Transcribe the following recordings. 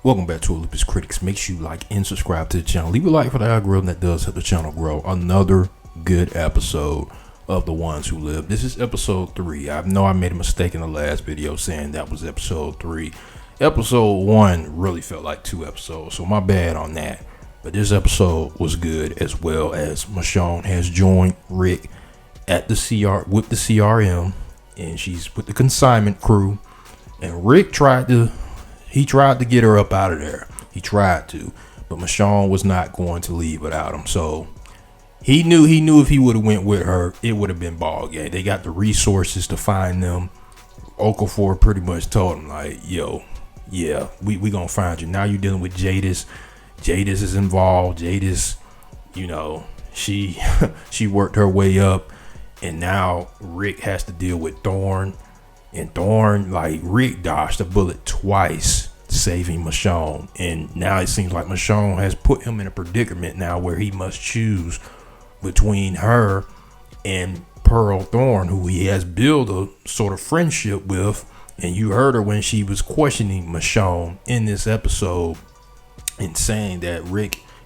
Welcome back to Olympus Critics. Make sure you like and subscribe to the channel. Leave a like for the algorithm that does help the channel grow. Another good episode of The Ones Who Live. This is episode 3. I know I made a mistake in the last video saying that was episode 3. Episode 1 really felt like 2 episodes, so my bad on that. But this episode was good, as well as Michonne has joined Rick at the with the CRM, and she's with the consignment crew. And Rick tried to get her up out of there. He tried to, but Michonne was not going to leave without him. So he knew if he would have went with her, it would have been ball game. They got the resources to find them. Okafor pretty much told him, like, yo, yeah, we gonna find you. Now you're dealing with Jadis. Jadis is involved. Jadis, she she worked her way up, and now Rick has to deal with Thorn. And Thorn, like, Rick dodged a bullet twice, saving Michonne. And now it seems like Michonne has put him in a predicament now where he must choose between her and Pearl Thorn, who he has built a sort of friendship with. And you heard her when she was questioning Michonne in this episode and saying that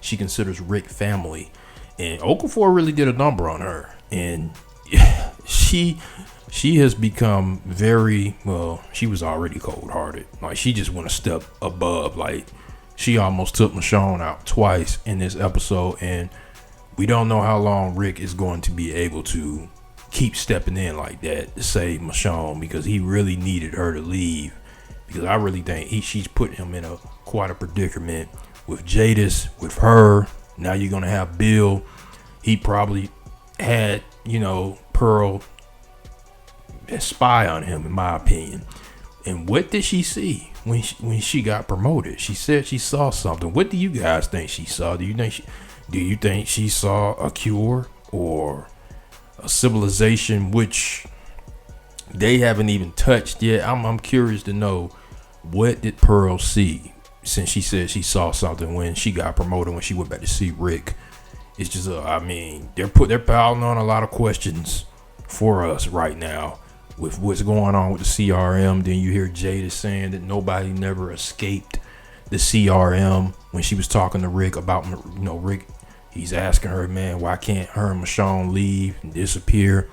she considers Rick family. And Okafor really did a number on her. And she has become she was already cold-hearted. Like, she just went a step above. Like, she almost took Michonne out twice in this episode, and we don't know how long Rick is going to be able to keep stepping in like that to save Michonne, because he really needed her to leave, because I really think she's put him in quite a predicament with Jadis, with her. Now you're going to have Bill. He probably had, Pearl spy on him, in my opinion. And what did she see when she got promoted? She said she saw something. What do you guys think she saw? Do you think she saw a cure or a civilization which they haven't even touched yet? I'm curious to know, what did Pearl see, since she said she saw something when she got promoted, when she went back to see Rick. It's just they're piling on a lot of questions for us right now with what's going on with the CRM. Then you hear Jada saying that nobody never escaped the CRM when she was talking to Rick about, Rick, he's asking her, man, why can't her and Michonne leave and disappear?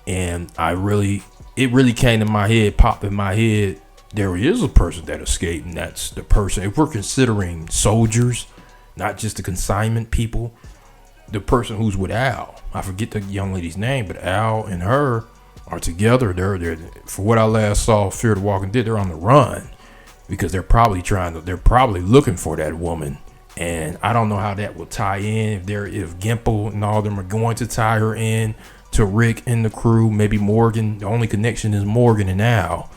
And it really came to my head, popped in my head, there is a person that escaped, and that's the person, if we're considering soldiers, not just the consignment people, the person who's with Al. I forget the young lady's name, but Al and her are together. They're for what I last saw, Fear the Walking Dead, they're on the run, because they're probably looking for that woman. And I don't know how that will tie in, if Gimple and all of them are going to tie her in to Rick and the crew. Maybe Morgan, the only connection is Morgan and Al.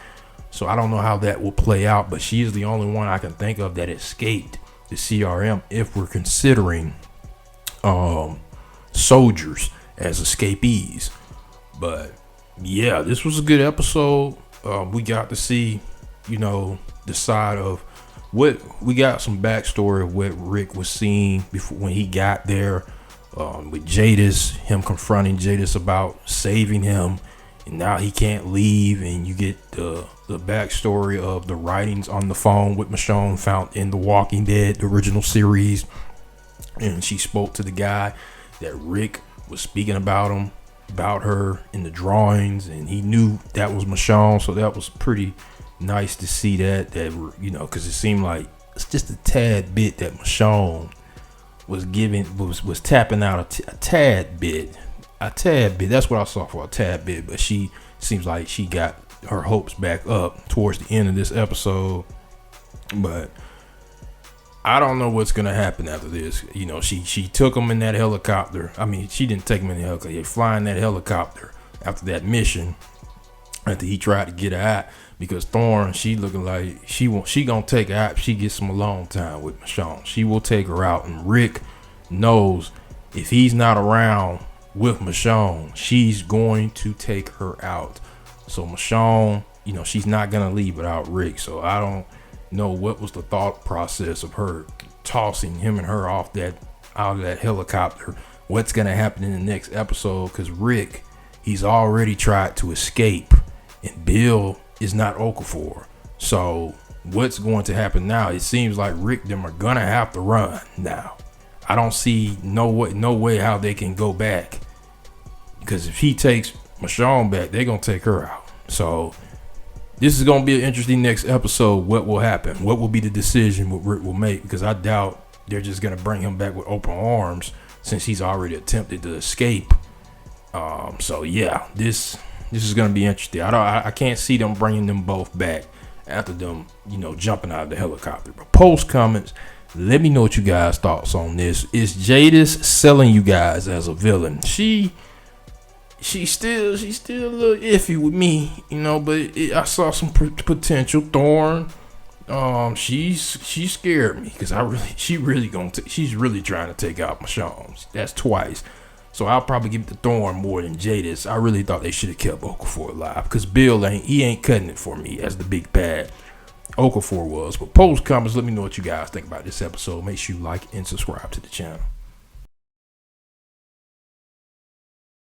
So I don't know how that will play out, but she is the only one I can think of that escaped the CRM, if we're considering soldiers as escapees. But yeah, this was a good episode. We got to see, the side of what we got, some backstory of what Rick was seeing before, when he got there, with Jadis, him confronting Jadis about saving him, and now he can't leave. And you get the backstory of the writings on the phone with Michonne found in The Walking Dead, the original series. And she spoke to the guy that Rick was speaking about her in the drawings, and he knew that was Michonne. So that was pretty nice to see that because it seemed like it's just a tad bit that Michonne was tapping out a tad bit. That's what I saw for a tad bit. But she seems like she got her hopes back up towards the end of this episode. But I don't know what's gonna happen after this. She took him in that helicopter. I mean, she didn't take him in the helicopter. They're flying that helicopter after that mission, after he tried to get her out, because Thorn, she looking like she gonna take her out if she gets some alone time with Michonne. She will take her out, and Rick knows if he's not around with Michonne, she's going to take her out. So Michonne, she's not gonna leave without Rick. So I don't know what was the thought process of her tossing him and her out of that helicopter. What's gonna happen in the next episode? Because Rick, he's already tried to escape, and Bill is not Okafor. So what's going to happen now? It seems like Rick them are gonna have to run now. I don't see no way how they can go back, because if he takes Michonne back, they're gonna take her out. So this is gonna be an interesting next episode. What will happen? What will be the decision what Rick will make? Because I doubt they're just gonna bring him back with open arms since he's already attempted to escape. So yeah, this is gonna be interesting. I can't see them bringing them both back after them, jumping out of the helicopter. But post comments, let me know what you guys' thoughts on this. Is Jadis selling you guys as a villain? She's still a little iffy with me, but I saw some potential. Thorne, she scared me because she's really trying to take out Michonne. That's twice. So I'll probably give it to Thorne more than Jadis. I really thought they should have kept Okafor alive, because Bill ain't cutting it for me as the big bad Okafor was. But post comments, let me know what you guys think about this episode. Make sure you like and subscribe to the channel.